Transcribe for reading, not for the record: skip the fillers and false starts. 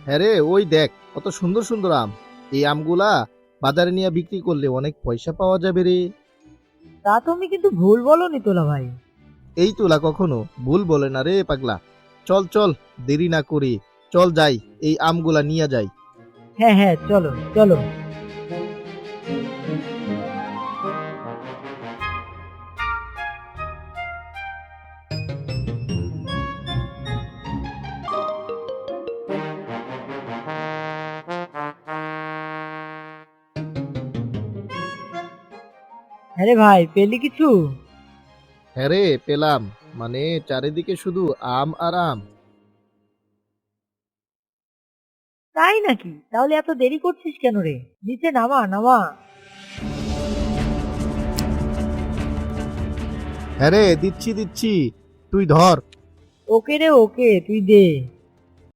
হ্যাঁ রে, ওই দেখ কত সুন্দর সুন্দর আম। এই আমগুলা বাজারে নিয়ে বিক্রি করলে অনেক পয়সা পাওয়া যাবে রে। তা তুমি কিন্তু ভুল বলনি তোলা ভাই। এই তোলা কখনো ভুল বলে না রে পাগলা। চল চল, দেরি না করি, চল যাই, এই আমগুলা নিয়ে যাই। হ্যাঁ হ্যাঁ, চলো চলো। হ্যাঁ রে ভাই, পেলি কিছু? হ্যাঁ রে, পেলাম। মানে চারিদিকে শুধু আম আর আম। তাই নাকি? তাহলে এত দেরি করছিস কেন রে? নিচে নামা নামা। হ্যাঁ রে, দিচ্ছি দিচ্ছি, তুই ধর। ওকে রে ওকে, তুই দে।